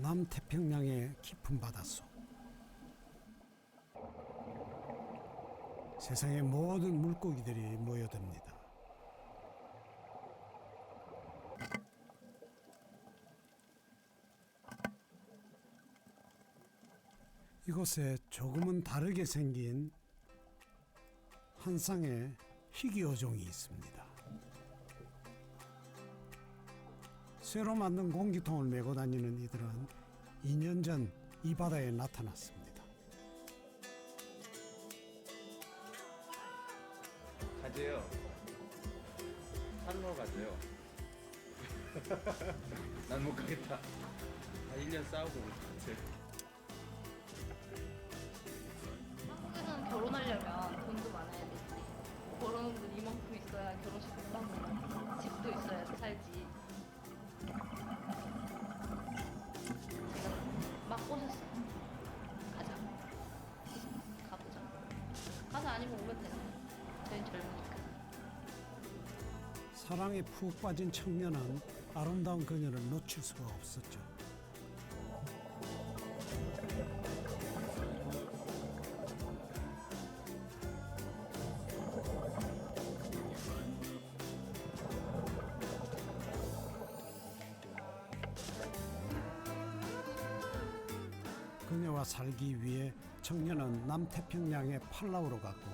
남태평양의 깊은 바닷속, 세상의 모든 물고기들이 모여듭니다. 이곳에 조금은 다르게 생긴 한 쌍의 희귀어종이 있습니다. 새로 만든 공기통을 메고 다니는 이들은 2년 전 이 바다에 나타났습니다. 가재요. 산로 가재요. 난 못 가겠다. 한 1년 싸우고 올 것 같아. 한국에서는 결혼하려면 돈도 많아야 되지. 벌어놓은 돈 이만큼 있어야 결혼식도 하고 집도 있어야 살지. 제가 막 꼬셨어요. 가자. 가보자. 가서 아니면 오면 되잖아. 저희는 젊으니까. 사랑에 푹 빠진 청년은 아름다운 그녀를 놓칠 수가 없었죠. 그녀와 살기 위해 청년은 남태평양의 팔라우로 갔고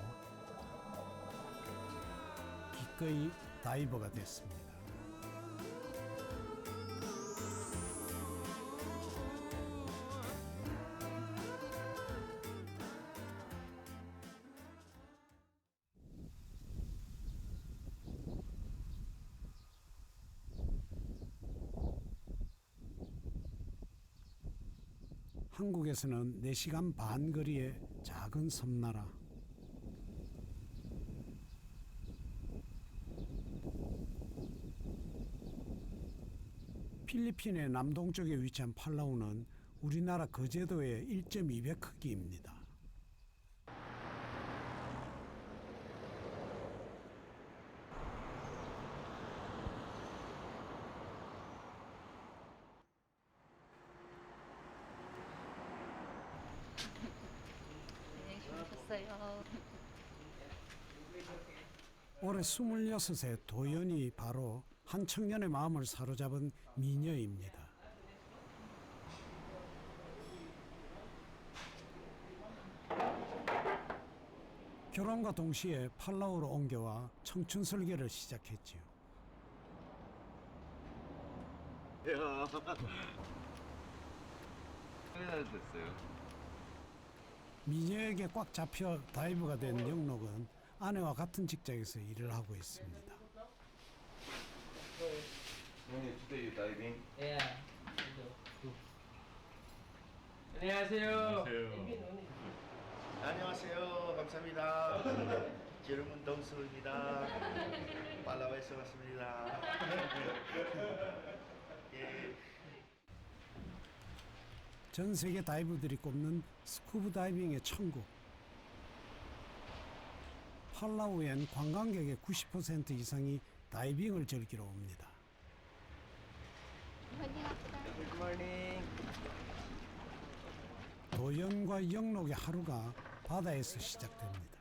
기꺼이 다이버가 됐습니다. 한국에서는 4시간 반 거리의 작은 섬나라. 필리핀의 남동쪽에 위치한 팔라우는 우리나라 거제도의 1.2배 크기입니다. 안녕히 주무셨어요. 올해 26세 도연이 바로 한 청년의 마음을 사로잡은 미녀입니다. 결혼과 동시에 팔라우로 옮겨와 청춘 설계를 시작했지요. 야, 얼마나 됐어요? 미녀에게 꽉 잡혀 다이버가 된 영록은 아내와 같은 직장에서 일을 하고 있습니다. Only today you diving? Yeah. 안녕하세요. 안녕하세요. 감사합니다. 지름은 동수입니다. 팔라우에서 왔습니다. 예. 전 세계 다이버들이 꼽는 스쿠버 다이빙의 천국. 팔라우엔 관광객의 90% 이상이 다이빙을 즐기러 옵니다. Good morning. 도연과 영록의 하루가 바다에서 시작됩니다.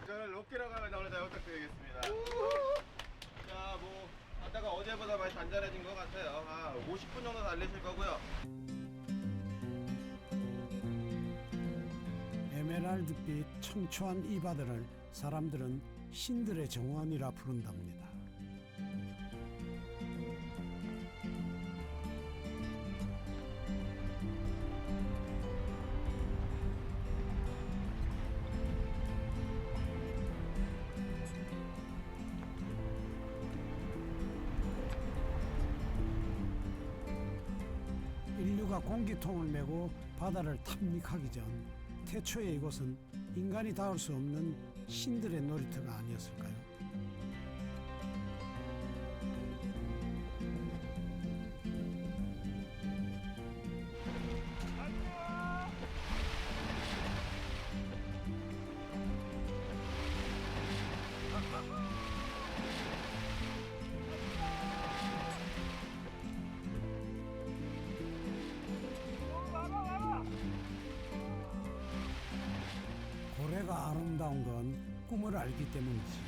저는 로키라고 합니다. 오늘 잘 부탁드리겠습니다. 자, 뭐 아까가 어제보다 많이 단단해진 것 같아요. 50분 정도 달리실 거고요. 에메랄드빛 청초한 이 바다를 사람들은 신들의 정원이라 부른답니다. 인류가 공기통을 메고 바다를 탐닉하기 전 태초에 이곳은 인간이 닿을 수 없는 신들의 놀이터가 아니었을까요? 해가 아름다운 건 꿈을 알기 때문이지.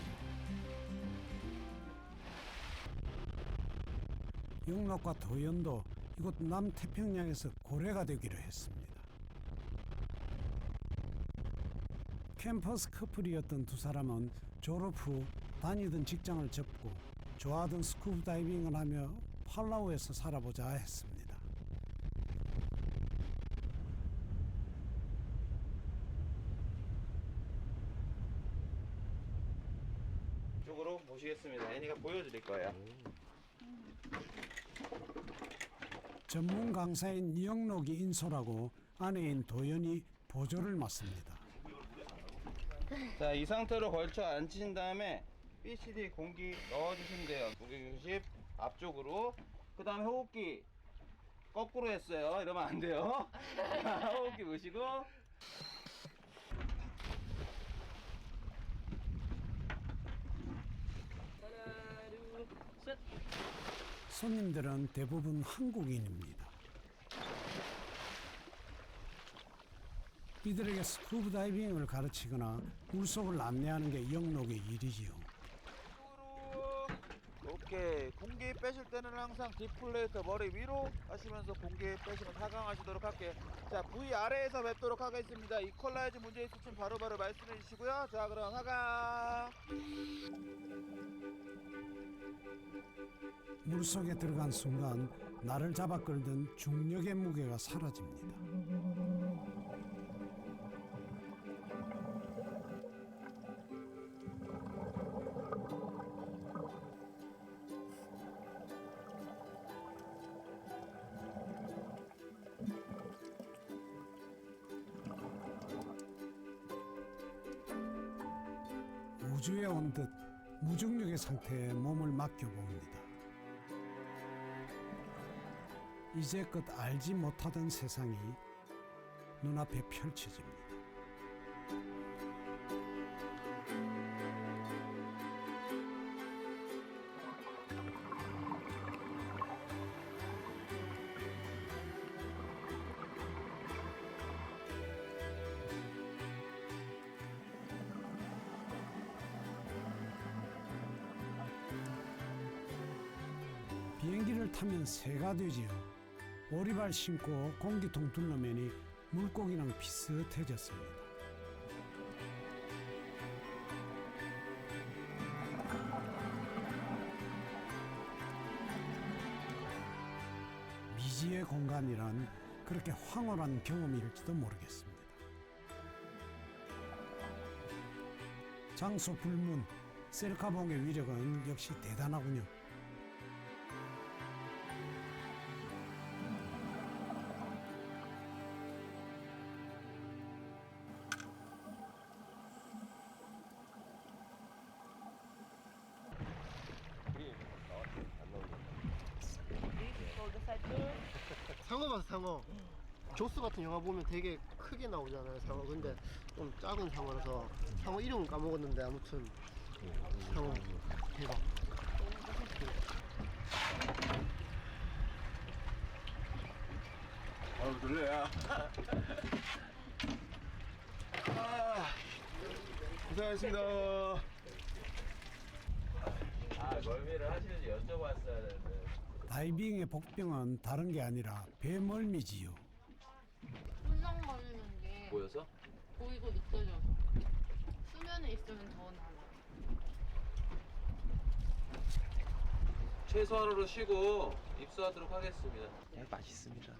영록과 도연도 이곳 남태평양에서 고래가 되기로 했습니다. 캠퍼스 커플이었던 두 사람은 졸업 후 다니던 직장을 접고 좋아하던 스쿠버 다이빙을 하며 팔라우에서 살아보자 했습니다. 이쪽으로 모시겠습니다. 애니가 보여드릴 거예요. 전문 강사인 이영록이 인솔하고 아내인 도연이 보조를 맡습니다. 자, 이 상태로 걸쳐 앉히신 다음에 BCD 공기 넣어주시면 돼요. 무게중심 앞쪽으로. 그 다음에 호흡기 거꾸로 했어요. 이러면 안 돼요. 호흡기 보시고. 하나, 둘, 셋. 손님들은 대부분 한국인입니다. 이들에게 스쿠버 다이빙을 가르치거나 물속을 안내하는 게 영록의 일이지요. 오케이. 공기 빼실 때는 항상 딥플레이터 머리 위로 하시면서 공기 빼시면 하강하시도록 할게요. 자, V 아래에서 뵙도록 하겠습니다. 이퀄라이즈 문제 있으시면 바로바로 말씀해 주시고요. 자, 그럼 하강. 물속에 들어간 순간 나를 잡아 끌던 중력의 무게가 사라집니다. 우주에 온 듯 무중력의 상태에 몸을 맡겨봅니다. 이제껏 알지 못하던 세상이 눈앞에 펼쳐집니다. 비행기를 타면 새가 되지요. 오리발 신고 공기통 둘러매니 물고기랑 비슷해졌습니다. 미지의 공간이란 그렇게 황홀한 경험일지도 모르겠습니다. 장소 불문, 셀카봉의 위력은 역시 대단하군요. 상어 봐서 상어. 조스 같은 영화 보면 되게 크게 나오잖아요, 상어. 근데 좀 작은 상어라서 상어 이름은 까먹었는데 아무튼 상어 대박. 아우, 놀래야. 고생하셨습니다. 아, 멀미를 하시는지 여쭤봤어야 되는데. 다이빙의 복병은 다른 게 아니라 배멀미지요. 훌렁거리는 게 보여서? 보이고 느껴져서 수면에 있으면 더 나아요. 최소한으로 쉬고 입수하도록 하겠습니다. 네, 맛있습니다.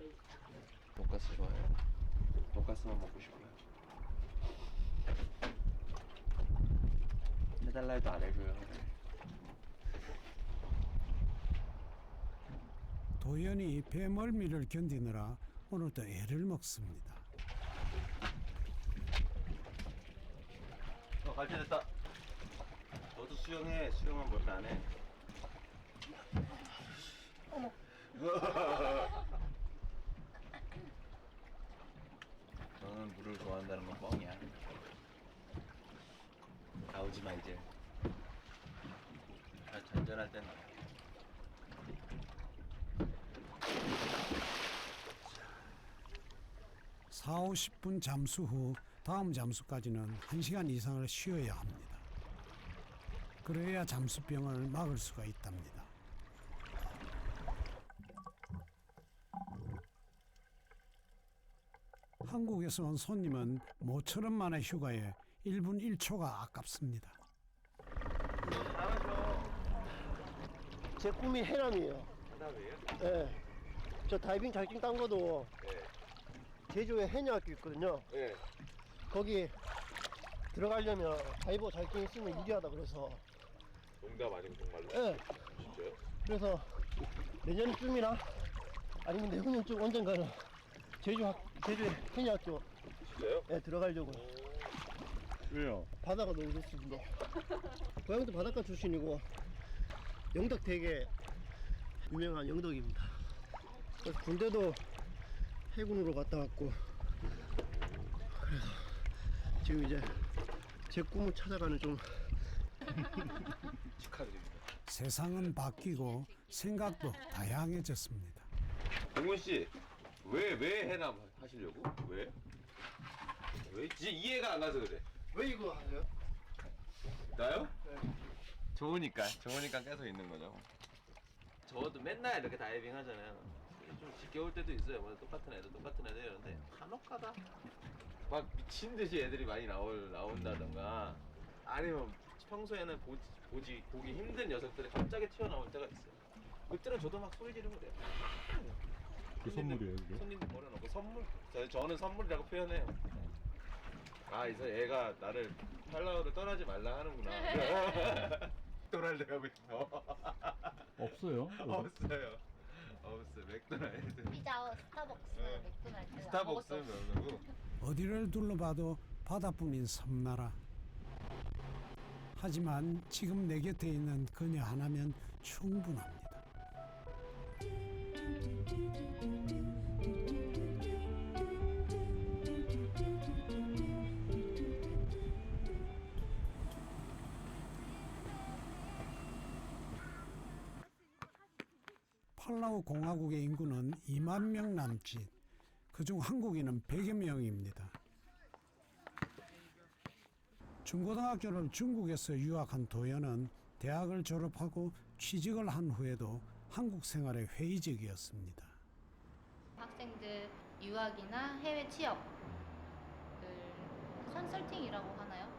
돈가스 좋아해요. 돈가스만 먹고 싶어요. 해달라 해도 안 해줘요. 도연이 배멀미를 견디느라 오늘도 애를 먹습니다. 갈때 됐다. 너도 수영해. 수영만 멀면 안 해. 어머. 너는 물을 좋아한다는 건 뻥이야. 나오지 마 이제. 잔잔할 땐 나와. 40-50분 잠수 후 다음 잠수까지는 1시간 이상을 쉬어야 합니다. 그래야 잠수병을 막을 수가 있답니다. 한국에서 온 손님은 모처럼 만의 휴가에 1분 1초가 아깝습니다. 제 꿈이 해남이에요. 해남이에요? 예. 저 다이빙 자격증 딴 거도 네. 제주에 해녀학교 있거든요. 네. 거기 들어가려면 다이버 자격증 있으면 유리하다 그래서. 농담 아니고 정말로? 예. 진짜요? 그래서 내년쯤이나 아니면 내후년쯤 언젠가는 제주에 해녀학교 진짜요? 에 들어가려고요. 왜요? 바다가 너무 좋습니다. 고향도 바닷가 출신이고 영덕 되게 유명한 영덕입니다. 그래서 군대도 해군으로 갔다 왔고 그래서 지금 이제 제 꿈을 찾아가는 좀 축하드립니다. 세상은 바뀌고 생각도 다양해졌습니다. 동훈 씨, 왜 해남 하시려고? 왜? 진짜 이해가 안 가서 그래. 왜 이거 하세요? 나요? 네. 좋으니까 계속 있는 거죠. 저도 맨날 이렇게 다이빙 하잖아요. 좀 지겨울 때도 있어요. 뭐 똑같은 애들 이러는데 간혹가다 막 미친 듯이 애들이 많이 나온다던가 아니면 평소에는 보기 힘든 녀석들이 갑자기 튀어나올 때가 있어요. 그때는 저도 막 소리 지르고 그래요. 그 선물이에요, 그게? 손님들 버려놓고 선물. 저는 선물이라고 표현해요. 아, 이제 애가 나를 팔라우를 떠나지 말라 하는구나. 맥도날드 가고 싶어. 없어요? 없어요. 맥도날드. 피자, 스타벅스, 네. 맥도날드. 스타벅스 면허고. 어디를 둘러봐도 바다뿐인 섬나라. 하지만 지금 내 곁에 있는 그녀 하나면 충분합니다. 팔라우 공화국의 인구는 2만 명 남짓. 그중 한국인은 100여 명입니다. 중고등학교를 중국에서 유학한 도연은 대학을 졸업하고 취직을 한 후에도 한국 생활에 회의적이었습니다. 학생들 유학이나 해외 취업을 컨설팅이라고 하나요?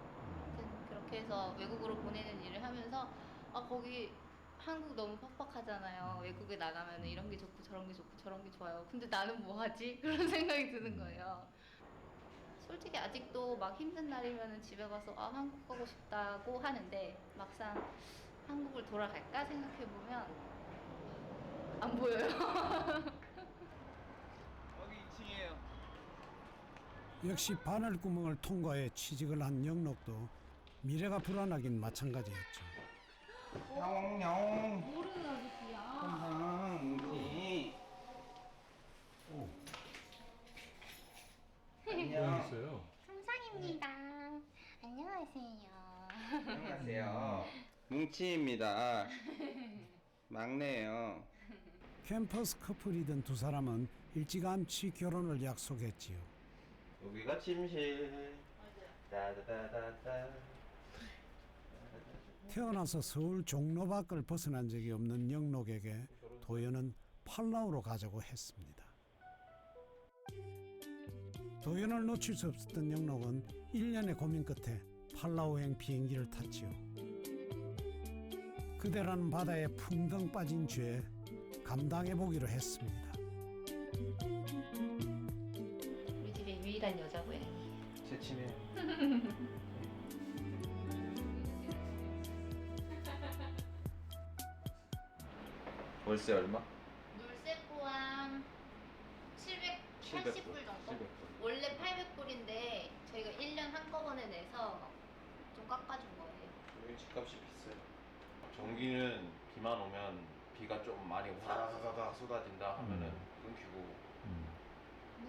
하여튼 그렇게 해서 외국으로 보내는 일을 하면서 거기 한국 너무 팍팍하잖아요. 외국에 나가면 이런 게 좋고 저런 게 좋고 저런 게 좋아요. 근데 나는 뭐 하지? 그런 생각이 드는 거예요. 솔직히 아직도 막 힘든 날이면 집에 가서 한국 가고 싶다고 하는데 막상 한국을 돌아갈까 생각해보면 안 보여요. 여기 2층이에요. 역시 바늘구멍을 통과해 취직을 한 영록도 미래가 불안하긴 마찬가지였죠. 야옹야옹. 모르는 아저씨야. 뭉치. 고양 안녕. 있어요. 삼상입니다. 안녕하세요. 안녕하세요. 뭉치입니다. 막내예요. 캠퍼스 커플이던 두 사람은 일찌감치 결혼을 약속했지요. 여기가 침실. 따다다다다. 태어나서 서울 종로 밖을 벗어난 적이 없는 영록에게 도연은 팔라우로 가자고 했습니다. 도연을 놓칠 수 없었던 영록은 1년의 고민 끝에 팔라우행 비행기를 탔지요. 그대라는 바다에 풍덩 빠진 죄 감당해보기로 했습니다. 우리 집의 유일한 여자 고양이. 제 침이에요. 월세 얼마? 물세 포함 780불 정도? 700불. 원래 800불인데 저희가 1년 한꺼번에 내서 좀 깎아준 거예요. 여기 집값이 비싸요. 전기는 비만 오면 비가 좀 많이 와다다다 쏟아진다 하면은 끊기고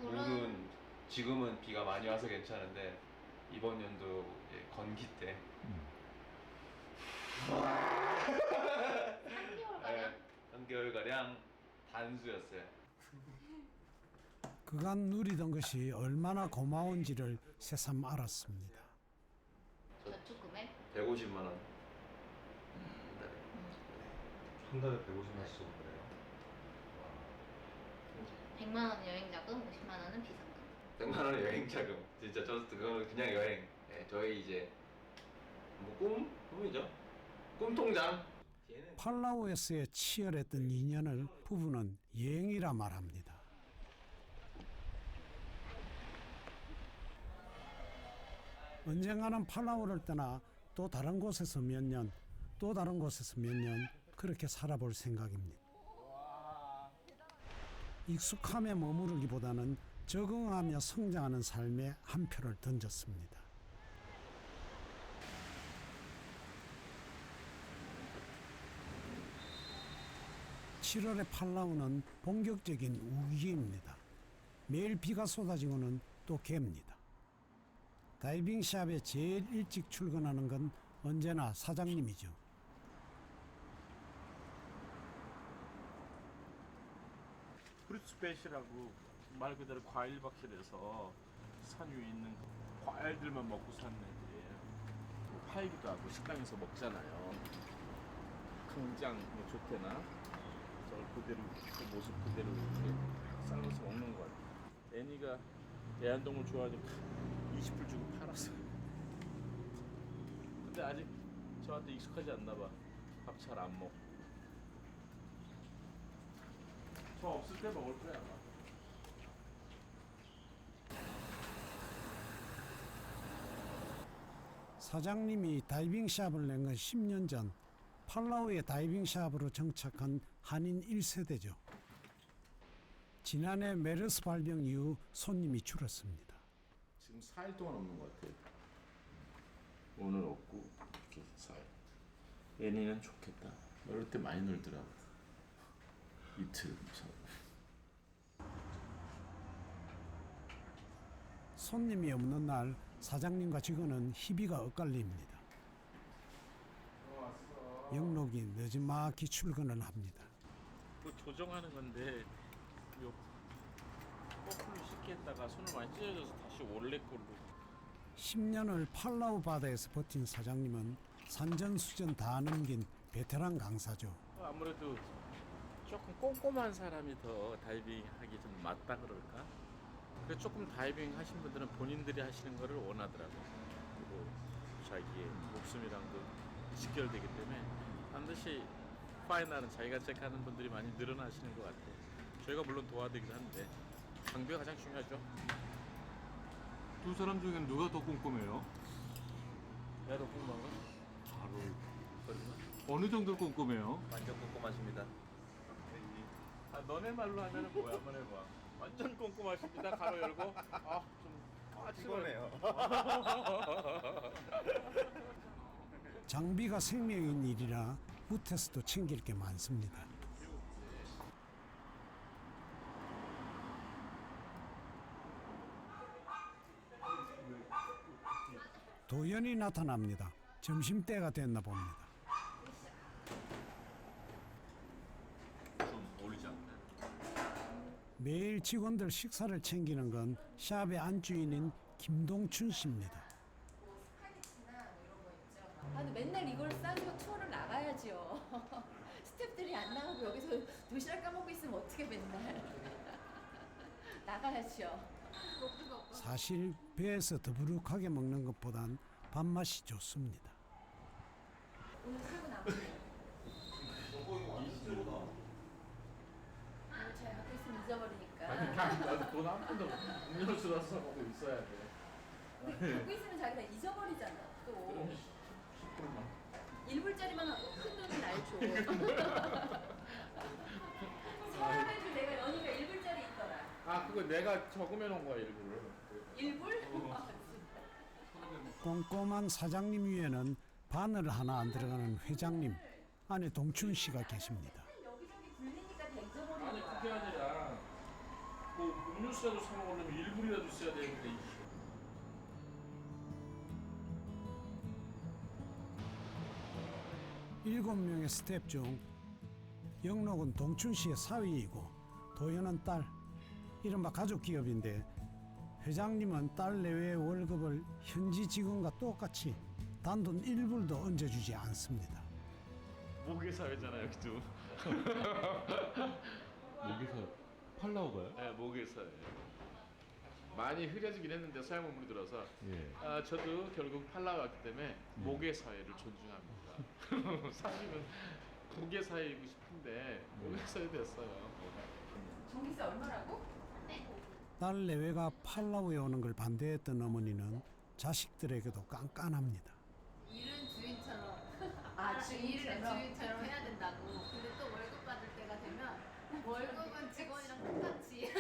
물은 물은 지금은 비가 많이 와서 괜찮은데 이번 연도 이제 건기 때 3개월 가량? 3개월가량 단수였어요. 그간 누리던 것이 얼마나 고마운지를 새삼 알았습니다. 저축 금액 150만 원. 한 달에 150만 씩 그래요? 100만 원 여행 자금, 50만 원은 비상금. 100만 원 여행 자금. 진짜 저 그거는 그냥 여행. 네, 저희 이제 뭐 꿈이죠. 꿈통장. 팔라우에서의 치열했던 인연을 부부는 여행이라 말합니다. 언젠가는 팔라우를 떠나 또 다른 곳에서 몇 년, 또 다른 곳에서 몇 년 그렇게 살아볼 생각입니다. 익숙함에 머무르기보다는 적응하며 성장하는 삶에 한 표를 던졌습니다. (7월의) 팔라우는 본격적인 우기입니다. 매일 비가 쏟아지고는 또 갭니다. 다이빙샵에 제일 일찍 출근하는 건 언제나 사장님이죠. 프루트스페이스라고 말 그대로 과일 박실에서 산 위에 있는 과일들만 먹고 사는 애들이에요. 팔기도 하고 식당에서 먹잖아요. 강장 뭐 조태나 저걸 그대로 그 모습 그대로 이렇게 삶아서 먹는 거 같아요. 애니가 애완동물 좋아하니까 20불 주고 팔았어요. 근데 아직 저한테 익숙하지 않나 봐. 밥 잘 안 먹고. 저 없을 때 먹을 거야 아마. 사장님이 다이빙샵을 낸 건 10년 전 팔라우의 다이빙샵으로 정착한 한인 1세대죠. 지난해 메르스 발병 이후 손님이 줄었습니다. 지금 4일 동안 없는 것 같아요. 오늘 없고 이렇게 4일. 애니는 좋겠다. 어릴 때 많이 놀더라고. 이틀 무서워. 손님이 없는 날 사장님과 직원은 희비가 엇갈립니다. 영록이 늦지막히 출근을 합니다. 그 조정하는 건데 요 거꾸로 쉽게 했다가 손을 많이 찢어져서 다시 원래 걸로. 10년을 팔라우 바다에서 버틴 사장님은 산전수전 다 넘긴 베테랑 강사죠. 아무래도 조금 꼼꼼한 사람이 더 다이빙 하기 좀 맞다 그럴까? 그 조금 다이빙 하신 분들은 본인들이 하시는 거를 원하더라고요. 그리고 자기의 목숨이랑도 직결되기 때문에 반드시 파이널은 자기가 체크하는 분들이 많이 늘어나시는 것 같아요. 저희가 물론 도와드리기도 하는데 장비가 가장 중요하죠. 두 사람 중엔 누가 더 꼼꼼해요? 내가 더 궁금한 건 바로 거리나? 어느 정도 꼼꼼해요? 완전 꼼꼼하십니다. 아 너네 말로 하면은 뭐야 한번 해봐. 완전 꼼꼼하십니다. 가로 열고 피곤해요. 장비가 생명인 일이라 무태서도 챙길 게 많습니다. 도연이 나타납니다. 점심때가 됐나 봅니다. 좀 어울리지 않나요? 매일 직원들 식사를 챙기는 건 샵의 안주인인 김동춘 씨입니다. 아, 근데 맨날 이걸 싸고 투어를 나가야죠. 스태프들이 안 나가고 여기서 도시락 까먹고 있으면 어떻게 맨날. 나가야죠. 사실 배에서 더부룩하게 먹는 것보단 밥맛이 좋습니다. 오늘 사고 나오네요. 잘 갖고 있으면 잊어버리니까. 나도 돈 한 푼도 음료수 사서 먹고 있어야 돼. 근데 갖고 있으면 자기가 잊어버리잖아. 또. 1불짜리만 하고 큰 돈은 날 줘. 서랍에도 내가 연희가 1불짜리 있더라. 아 그거 내가 적으면 놓은 거야 일부러. 1불? 꼼꼼한 사장님 위에는 바늘 하나 안 들어가는 회장님, 아내 동춘 씨가 계십니다. 여기저기 굴리니까 다 아니 잊어버리니까. 그게 아니라 뭐 음료수라도 사 먹으려면 1불이라도 써야 되는데. 일곱 명의 스태프 중 영록은 동춘 씨의 사위이고 도연은 딸, 이른바 가족 기업인데 회장님은 딸 내외의 월급을 현지 직원과 똑같이 단돈 1불도 얹어주지 않습니다. 모계 사회잖아요, 여기도. 여기서 팔라우가요? 네, 모계 사회. 많이 흐려지긴 했는데 서양 문물이 들어서 예. 저도 결국 팔라우 왔기 때문에 모계 사회를 존중합니다. 사실은 북의 사회이고 싶은데 모계 사회 됐어요. 전기세 얼마라고? 딸 내외가 팔라우에 오는 걸 반대했던 어머니는 자식들에게도 깐깐합니다. 일은 주인처럼 주인처럼? 일을 주인처럼 해야 된다고. 근데 또 월급 받을 때가 되면 월급은 직원이랑 똑같이.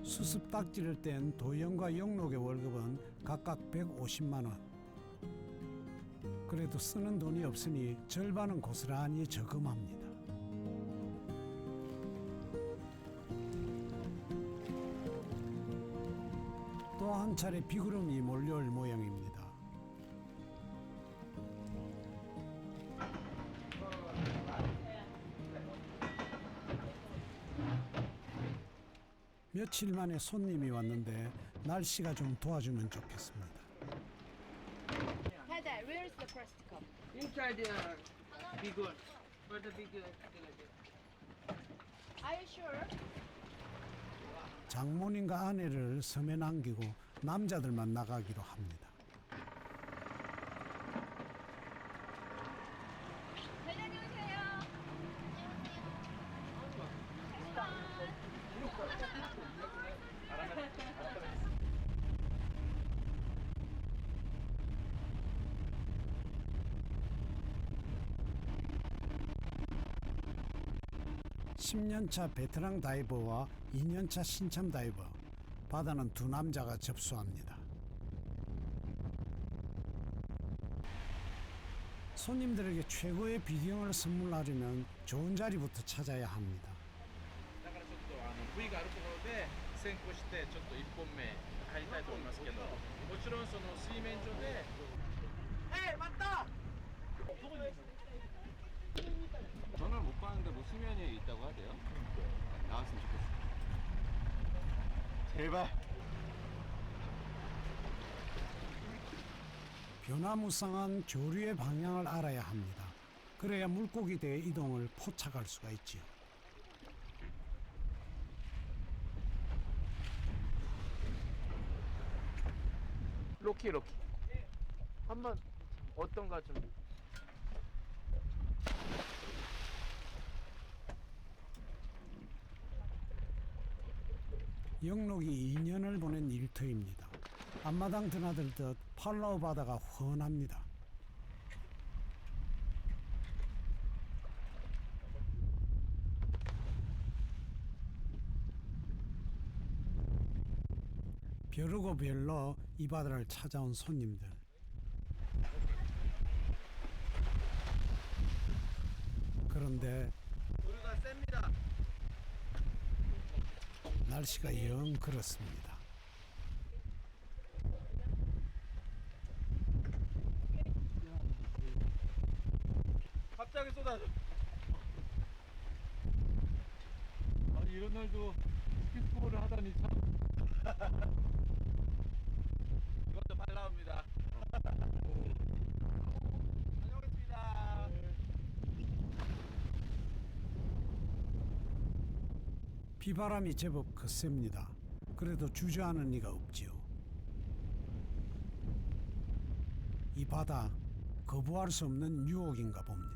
수습 딱지를 뗀 도영과 영록의 월급은 각각 150만 원. 그래도 쓰는 돈이 없으니 절반은 고스란히 저금합니다. 또 한 차례 비구름이 몰려올 모양입니다. 며칠 만에 손님이 왔는데 날씨가 좀 도와주면 좋겠습니다. Heather, where is the first cup? Inside there. Be good. For the big Are you sure? 장모님과 아내를 섬에 남기고 남자들만 나가기로 합니다. (10년 차) 베테랑 다이버와 (2년 차) 신참 다이버. 바다는 두 남자가 접수합니다. 손님들에게 최고의 비경을 선물하려면 좋은 자리부터 찾아야 합니다. だからちょっと部位があるところで先行してちょっと1本目入りたいと思いますけど、もちろんその水面上で。전화를 못 받는데 뭐 수면이 있다고 하대요? 나왔으면 좋겠어. 제발. 변화무쌍한 조류의 방향을 알아야 합니다. 그래야 물고기대의 이동을 포착할 수가 있지요. 로키 한번 어떤가 좀. 영록이 2년을 보낸 일터입니다. 앞마당 드나들듯 팔라우 바다가 훤합니다. 벼르고 별러 이 바다를 찾아온 손님들. 그런데 조류가 셉니다. 날씨가 영 그렇습니다. 갑자기 쏟아져. 아니 이런 날도 스키스포를 하다니 참. 이것도 팔라우입니다. 다녀오겠습니다. 비바람이 제법 거셉니다. 그래도 주저하는 리가 없지요. 이 바다 거부할 수 없는 유혹인가 봅니다.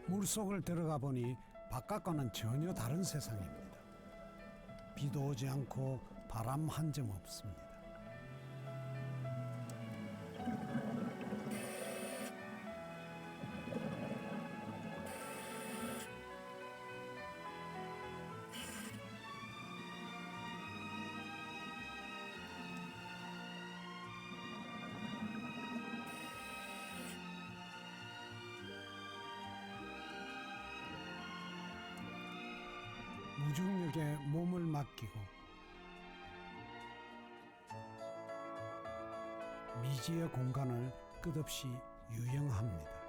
물속을 들어가 보니 바깥과는 전혀 다른 세상입니다. 비도 오지 않고 바람 한 점 없습니다. 무중력에 몸을 맡기고 미지의 공간을 끝없이 유영합니다.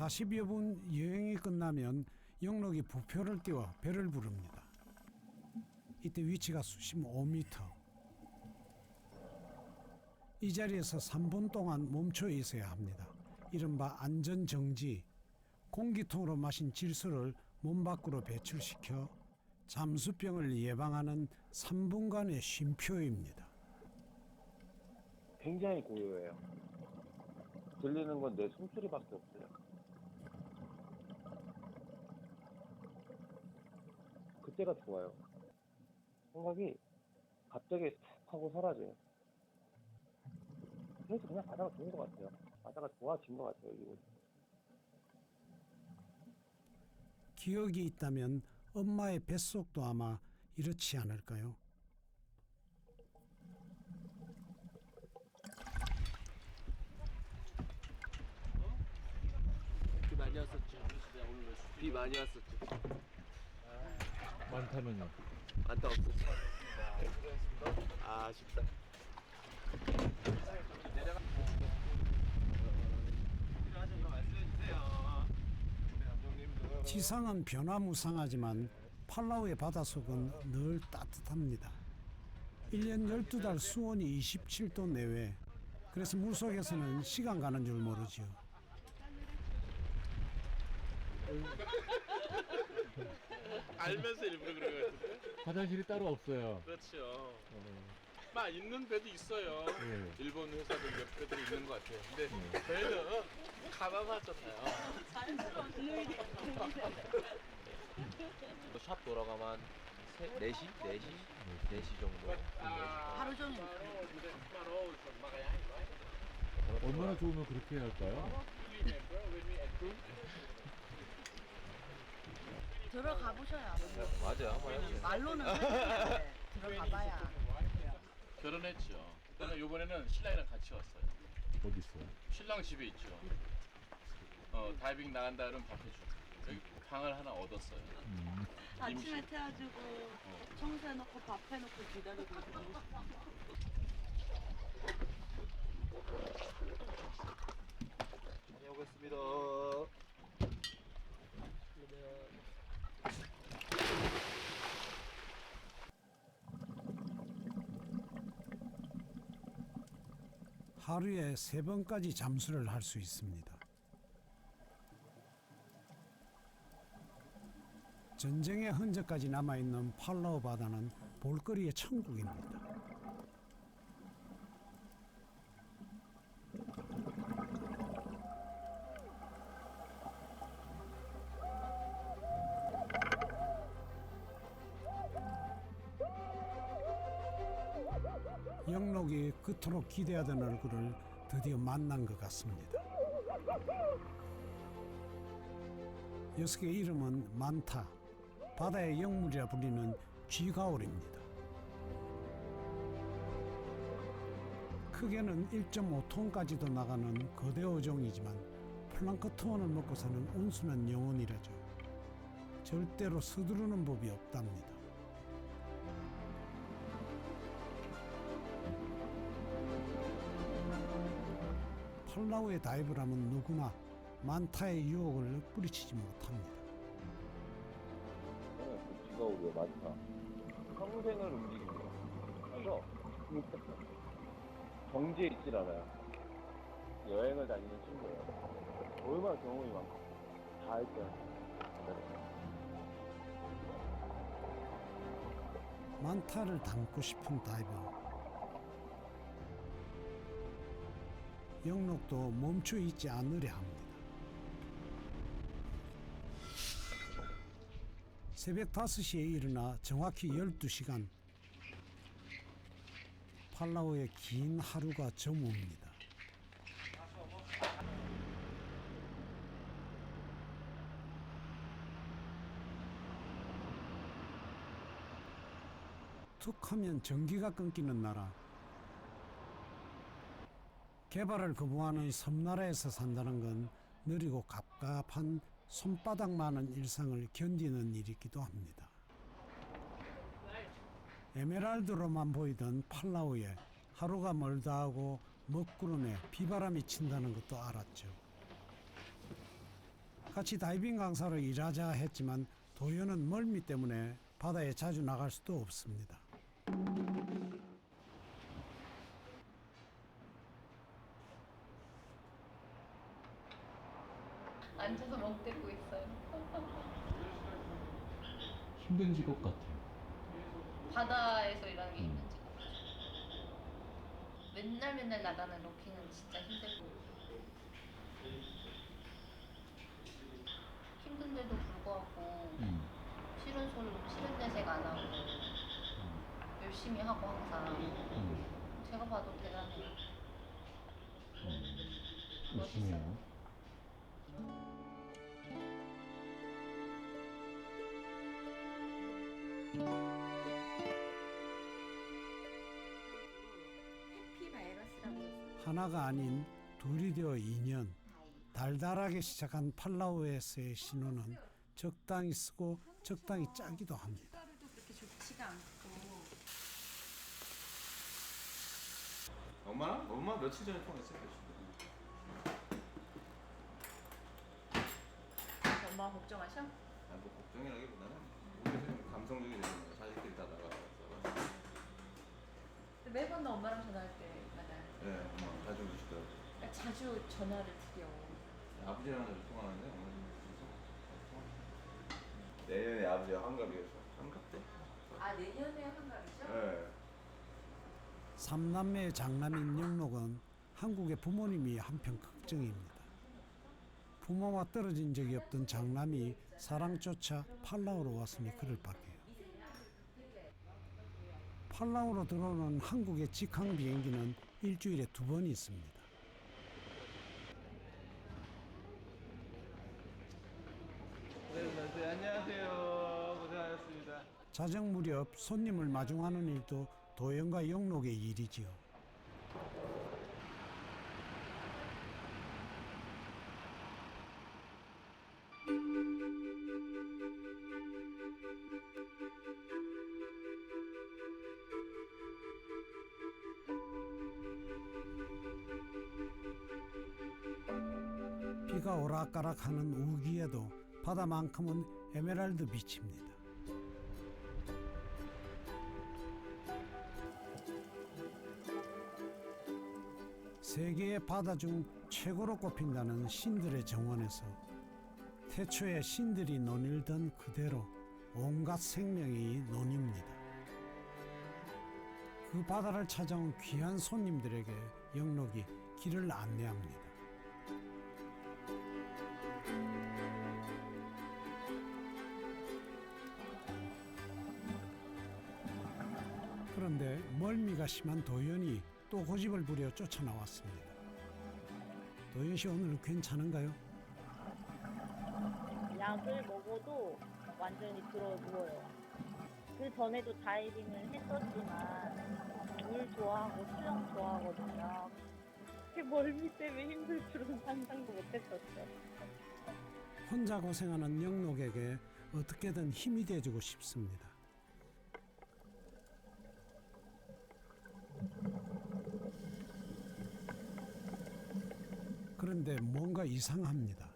(40여 분) 여행이 끝나면 영록이 부표를 띄워 배를 부릅니다. 이때 위치가 수심 5m. 이 자리에서 3분 동안 멈춰 있어야 합니다. 이른바 안전정지, 공기통으로 마신 질소를 몸 밖으로 배출시켜 잠수병을 예방하는 3분간의 쉼표입니다. 굉장히 고요해요. 들리는 건 내 숨소리밖에 없어요. 그때가 좋아요. 생각이 갑자기 툭 하고 사라져요. 그래서 그냥 바다가 좋은 것 같아요. 바다가 좋아진 것 같아요, 이곳. 기억이 있다면 엄마의 뱃속도 아마 이렇지 않을까요? 비 많이 왔었죠. 비 많이 왔었죠. 많다면요. 안타 없었어. 아, 아쉽다. 필요하신 거 말씀해 주세요. 감독님도. 지상은 변화무쌍하지만 팔라우의 바닷속은 늘 따뜻합니다. 1년 12달 수온이 27도 내외. 그래서 물속에서는 시간 가는 줄 모르지요. 알면서 일부러 그런 것 같은데? 화장실이 따로 없어요. 그렇죠. 막 있는 배도 있어요. 예. 일본 회사들 몇 배들이 있는 것 같아요. 근데 저희는 가난하잖아요. 샵 돌아가면 4시? 4시 정도. 하루 종일. 얼마나 좋으면 그렇게 할까요? 들어가 보셔야. 맞아요. 한번 해보세요. 말로는 하는데 들어가봐야. 결혼했죠. 그다음에 이번에는 신랑이랑 같이 왔어요. 어디 있어요? 신랑 집에 있죠. 다이빙 나간다 그러면 밥 해주고. 여기 방을 하나 얻었어요. 아침에 태워주고 청소해놓고 밥 해놓고 기다리고 있고. 다녀오겠습니다. 하루에 3번까지 잠수를 할 수 있습니다. 전쟁의 흔적까지 남아있는 팔라우 바다는 볼거리의 천국입니다. 영록이 그토록 기대하던 얼굴을 드디어 만난 것 같습니다. 녀석의 이름은 만타, 바다의 영물이라 불리는 쥐가오리입니다. 크게는 1.5톤까지도 나가는 거대 어종이지만 플랑크톤을 먹고 사는 온순한 영혼이라죠. 절대로 서두르는 법이 없답니다. 팔라우에 다이브를 하면 누구나 만타의 유혹을 뿌리치지 못합니다. 쥐가 오리가 많다. 평생을 움직입니다. 그래서 경지에 있질 않아요. 여행을 다니는 친구예요. 얼마나 경험이 많고 다 할 때. 만타를 담고 싶은 다이버. 영록도 멈춰 있지 않으려 합니다. 새벽 5시에 일어나 정확히 12시간 팔라우의 긴 하루가 저뭅니다. 툭 하면 전기가 끊기는 나라. 개발을 거부하는 섬나라에서 산다는 건 느리고 갑갑한 손바닥만한 일상을 견디는 일이기도 합니다. 에메랄드로만 보이던 팔라우에 하루가 멀다 하고 먹구름에 비바람이 친다는 것도 알았죠. 같이 다이빙 강사로 일하자 했지만 도연은 멀미 때문에 바다에 자주 나갈 수도 없습니다. 앉아서 멍 때리고 있어요. 힘든 직업 같아요. 바다에서 일하는 게 힘든 직업. 맨날 나가는 로킹은 진짜 힘들고 힘든데도 불구하고 싫은 내색 안 하고 열심히 하고 항상 제가 봐도 대단해요. 열심히 해요. 해피바이러스라고 있어요. 하나가 아닌 둘이 되어 2년. 달달하게 시작한 팔라우에서의 신호는 적당히 쓰고 적당히 짜기도 합니다. 쌀도 그렇게 좋지가 않고. 엄마 며칠 전에 통화했어요. 엄마 걱정하셔? 뭐 걱정이라기보다는 우리 좀 감성적이 되는 거야. 자식들이 다 나가서. 근데 매번 너 엄마랑 전화할 때마다 네, 엄마 자주 오시더라고. 그러니까 자주 전화를 드려. 아버지랑 자주 통화하는데 오늘 내년에 아버지가 환갑이어서 환갑 때? 아 내년에 환갑이죠? 네. 3남매의 장남인 영록은 한국의 부모님이 한편 걱정입니다. 부모와 떨어진 적이 없던 장남이 사랑조차 팔라우로 왔으니 그럴 밖에요. 팔라우로 들어오는 한국의 직항 비행기는 일주일에 2번 있습니다. 네, 안녕하세요. 고생하셨습니다. 자정 무렵 손님을 마중하는 일도 도연과 영록의 일이지요. 비가 오락가락하는 우기에도 바다만큼은 에메랄드 빛입니다. 세계의 바다 중 최고로 꼽힌다는 신들의 정원에서 태초에 신들이 논일던 그대로 온갖 생명이 논입니다. 그 바다를 찾아온 귀한 손님들에게 영록이 길을 안내합니다. 그런데 멀미가 심한 도연이 또 고집을 부려 쫓아나왔습니다. 도연 씨 오늘 괜찮은가요? 약을 먹어도 완전히 들어 누워요. 그 전에도 다이빙을 했었지만 물 좋아하고 수영 좋아하거든요. 그 멀미 때문에 힘들 줄은 상상도 못했었어요. 혼자 고생하는 영록에게 어떻게든 힘이 돼주고 싶습니다. 그런데 뭔가 이상합니다.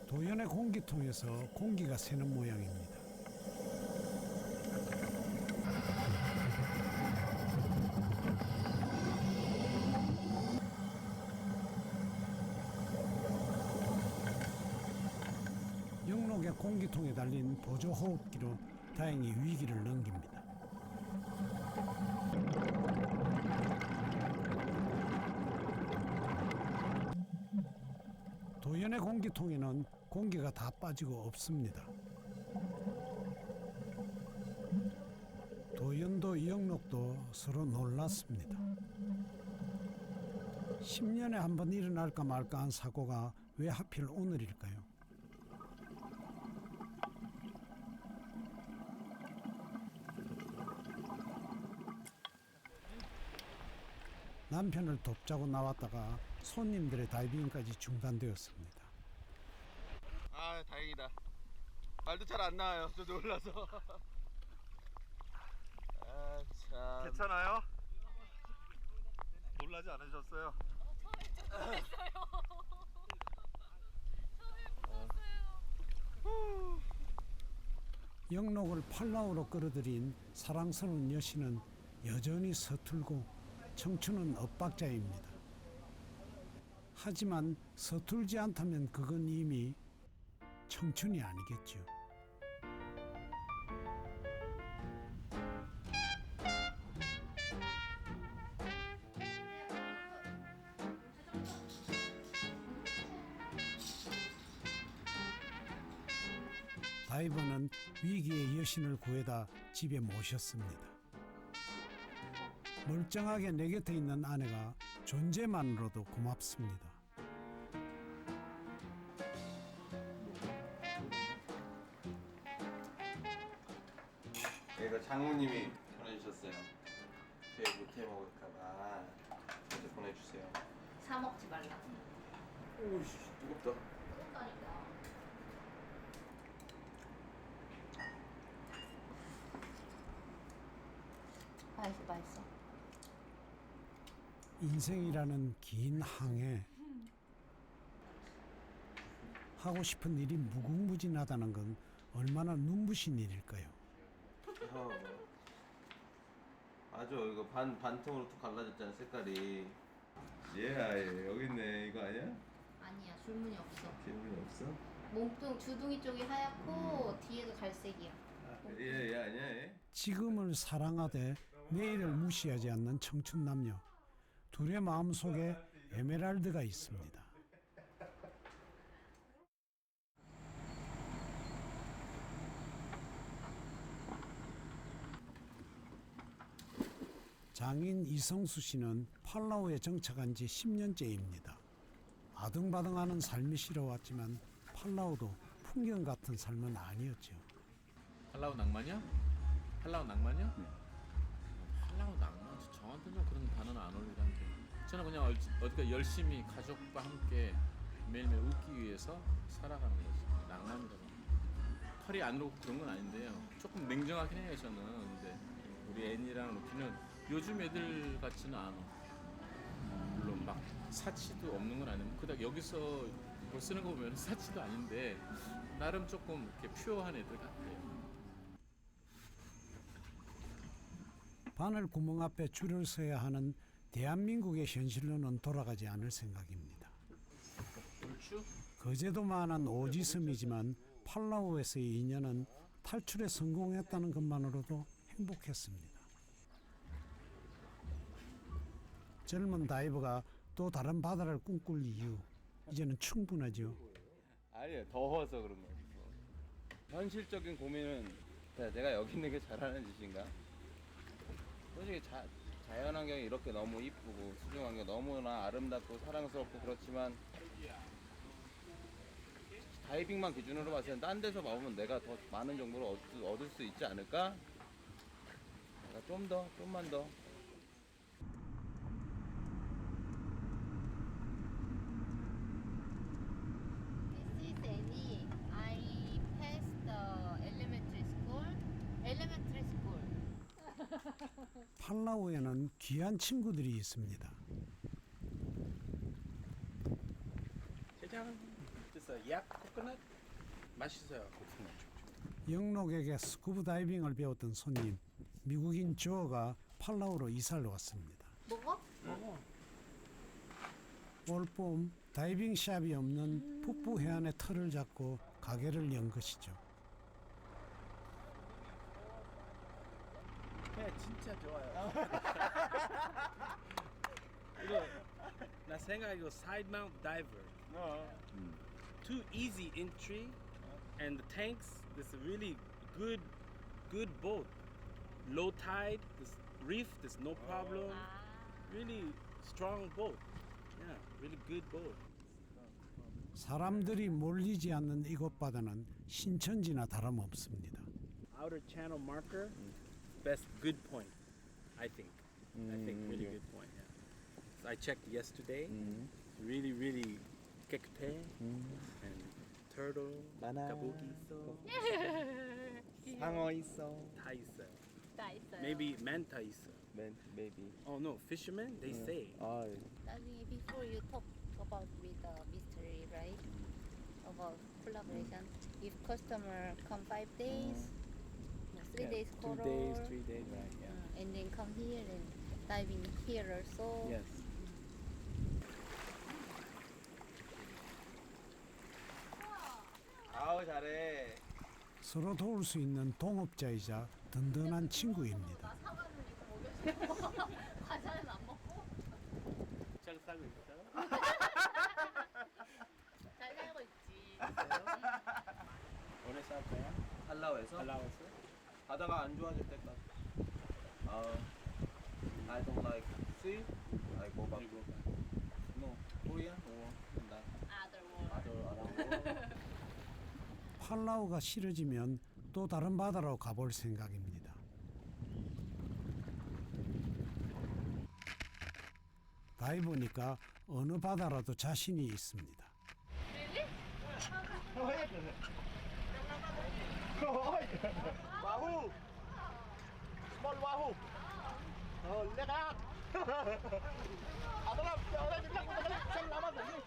도연의 공기통에서 공기가 새는 모양입니다. 영록의 공기통에 달린 보조호흡기로 다행히 위기를 넘깁니다. 도연의 공기통에는 공기가 다 빠지고 없습니다. 도연도 영록도 서로 놀랐습니다. 10년에 한 번 일어날까 말까 한 사고가 왜 하필 오늘일까요? 남편을 돕자고 나왔다가 손님들의 다이빙까지 중단되었습니다. 아 다행이다. 말도 잘 안 나와요. 저 놀라서. 아 참. 괜찮아요? 놀라지 않으셨어요? 영록을 팔라우로 끌어들인 사랑스러운 여신은 여전히 서툴고 청춘은 엇박자입니다. 하지만 서툴지 않다면 그건 이미 청춘이 아니겠죠. 다이버는 위기의 여신을 구해다 집에 모셨습니다. 멀쩡하게 내 곁에 있는 아내가 존재만으로도 고맙습니다. 이거 장모님이 보내주셨어요. 저희 못해 먹을까봐 이제 보내주세요. 사 먹지 말라. 오우씨 무겁다. 그러니까. 맛있어. 인생이라는 긴 항해, 하고 싶은 일이 무궁무진하다는 건 얼마나 눈부신 일일까요? 맞아, 이거 반통으로 또 갈라졌잖아 색깔이. 예, 여기 있네. 이거 아니야? 아니야, 줄무늬 없어. 기분이 없어? 몸통 주둥이 쪽이 하얗고 뒤에가 갈색이야. 얘 아니야 얘? 지금을 사랑하되 내일을 무시하지 않는 청춘 남녀. 둘의 마음속에 에메랄드가 있습니다. 장인 이성수 씨는 팔라우에 정착한 지 10년째입니다. 아등바등하는 삶이 싫어왔지만 팔라우도 풍경 같은 삶은 아니었죠. 팔라우 낭만이야? 팔라우 낭만이야? 팔라우 낭만 저한테는 그런 단어는 안 어울리는데 저는 그냥 어디가 열심히 가족과 함께 매일매일 웃기 위해서 살아가는 거지. 낭만이라고. 털이 안 오르고 그런 건 아닌데요. 조금 냉정하긴 해요 저는. 근데 우리 애니랑 루피는 요즘 애들 같지는 않아. 물론 막 사치도 없는 건 아니고 그닥 여기서 뭐 쓰는 거 보면 사치도 아닌데 나름 조금 이렇게 퓨어한 애들 같아요. 바늘 구멍 앞에 줄을 서야 하는 대한민국의 현실로는 돌아가지 않을 생각입니다. 물주? 거제도 많은 오지섬이지만 팔라우에서의 인연은 탈출에 성공했다는 것만으로도 행복했습니다. 젊은 다이버가 또 다른 바다를 꿈꿀 이유 이제는 충분하죠. 아니에요, 더워서 그런 거예요. 현실적인 고민은 내가 여기 있는 게 잘하는 짓인가? 솔직히 자연환경이 이렇게 너무 이쁘고 수중한 게 너무나 아름답고 사랑스럽고 그렇지만 다이빙만 기준으로 봤을 땐 딴 데서 봐보면 내가 더 많은 정보를 얻을 수 있지 않을까? 내가 좀만 더 This is Annie. I passed the elementary school. 팔라우에는 귀한 친구들이 있습니다. 짜잔. 그래서 약 코코넛 맛있어요. 영록에게 스쿠버 다이빙을 배웠던 손님 미국인 조어가 팔라우로 이사를 왔습니다. 먹어? 올봄 다이빙 샵이 없는 북부 해안의 터를 잡고 가게를 연 것이죠. 네, 진짜 좋아요. 이거 나 생각 이거 side mount diver. Too easy entry, and the tanks. This is a really good boat. Low tide, this reef, there's no problem. Really strong boat. Yeah, really good boat. 사람들이 몰리지 않는 이곳 바다는 신천지나 다름없습니다. Outer channel marker, best good point. I think. I think really good point. Yeah. I checked yesterday. Really, really 깨끗해. And turtle, 많아. 가보기 있어. 상어 있어. 다 있어요. 다 있어요. Maybe manta 있어. Maybe. Oh no, fishermen they say. 아, 나중에 before you talk about with the mystery, right? About collaboration. If customer come 5 days, 3 days 2 coral, days, 3 days, right? Yeah. and then come here and diving here also. Yes. 아우 잘해. 서로 도울 수 있는 동업자이자 든든한 친구입니다. 과자는 안 먹고 짝 싸고 있어. 잘 살고 있지. 오늘 쌀 거야? 할라오에서 할라워스? 바다가 안 좋아질 때까지. I don't like sea. I go back. No, Korea or other. 팔라우가 싫어지면 또 다른 바다로 가볼 생각입니다. 다이버니까 어느 바다라도 자신이 있습니다. Wahoo! Small wahoo! Oh, let out! Adalah, sen lama dulu.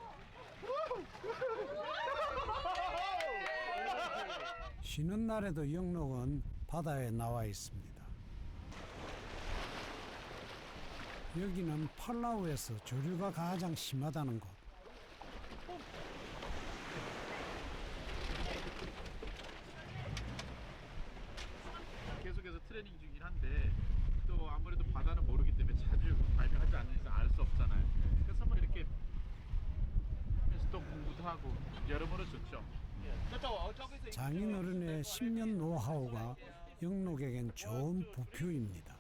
쉬는 날에도 영록은 바다에 나와 있습니다. 여기는 팔라우에서 조류가 가장 심하다는 곳. 계속해서 트레이닝 중이긴 한데 또 아무래도 바다는 모르기 때문에 자주 발명하지 않는 이상 알 수 없잖아요. 그래서 뭐 이렇게 하면서 또 공부도 하고 여러모로 좋죠. 장인어른의 10년 노하우가 영록에겐 좋은 부표입니다.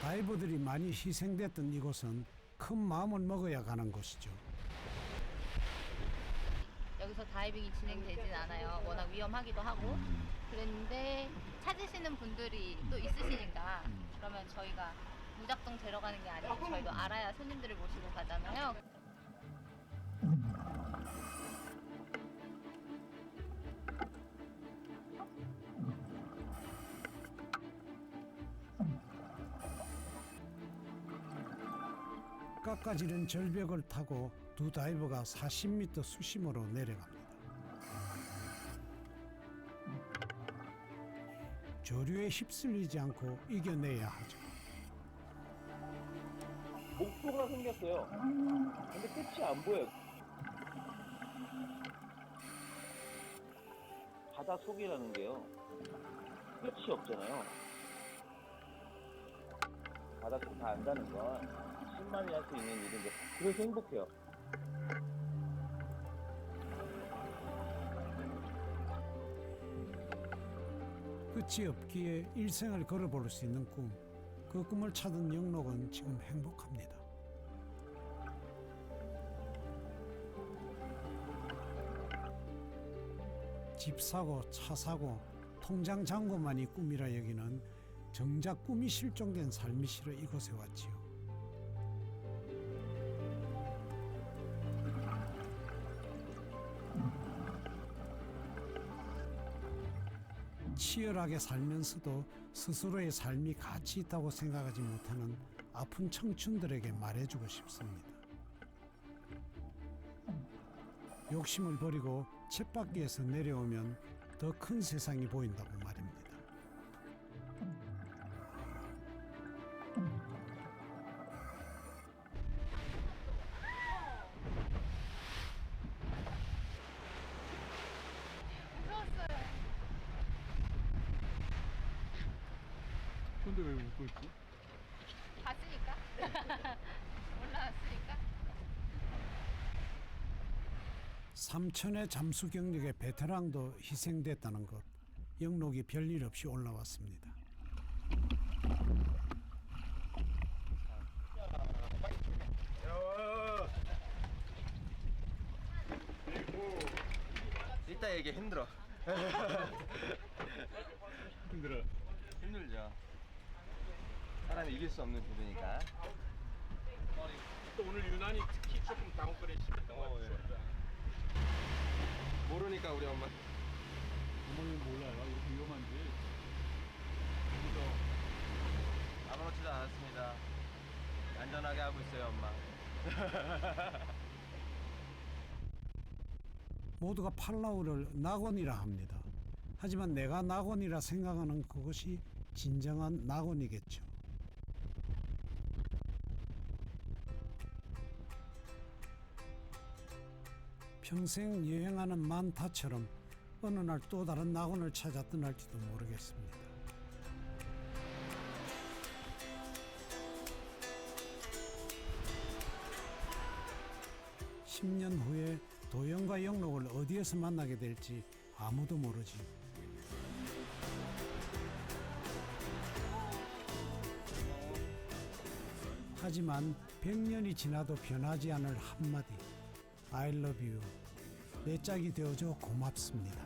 다이버들이 많이 희생됐던 이곳은 큰 마음을 먹어야 가는 곳이죠. 여기서 다이빙이 진행되진 않아요. 워낙 위험하기도 하고. 그랬는데 찾으시는 분들이 또 있으시니까 그러면 저희가 무작정 데려가는 게 아니고 저희도 알아야 손님들을 모시고 가잖아요. 깎아지른 절벽을 타고 두 다이버가 40m 수심으로 내려갑니다. 조류에 휩쓸리지 않고 이겨내야 하죠. 목표가 생겼어요. 근데 끝이 안 보여요. 바다 속이라는 게요. 끝이 없잖아요. 바다 속 다 안다는 건 신만이 할 수 있는 일인데 그래서 행복해요. 끝이 없기에 일생을 걸어볼 수 있는 꿈. 그 꿈을 찾은 영록은 지금 행복합니다. 집 사고, 차 사고, 통장 잔고만이 꿈이라 여기는 정작 꿈이 실종된 삶이 싫어 이곳에 왔지요. 치열하게 살면서도 스스로의 삶이 가치 있다고 생각하지 못하는 아픈 청춘들에게 말해주고 싶습니다. 욕심을 버리고 쳇바퀴에서 내려오면 더 큰 세상이 보인다고 말입니다. 근데 왜 웃고 있지? 봤으니까? 올라왔으니까? 삼천의 잠수 경력의 베테랑도 희생됐다는 것. 영록이 별일 없이 올라왔습니다. 이따 얘기 힘들어. 힘들어. 힘들죠. 사람이 이길 수 없는 부류니까. 또 오늘 유난히 특히 조금 다운거리 심했던 것 같아요. 모르니까 우리 엄마. 부모님 몰라요. 이렇게 위험한지. 아무렇지도 않았습니다. 안전하게 하고 있어요, 엄마. 모두가 팔라우를 낙원이라 합니다. 하지만 내가 낙원이라 생각하는 그것이 진정한 낙원이겠죠. 평생 여행하는 만타처럼 어느 날 또 다른 낙원을 찾아 떠날지도 모르겠습니다. (10년) 후에 도영과 영록을 어디에서 만나게 될지 아무도 모르지. 하지만 100년이 지나도 변하지 않을 한마디 I love you. 내 짝이 되어줘 고맙습니다.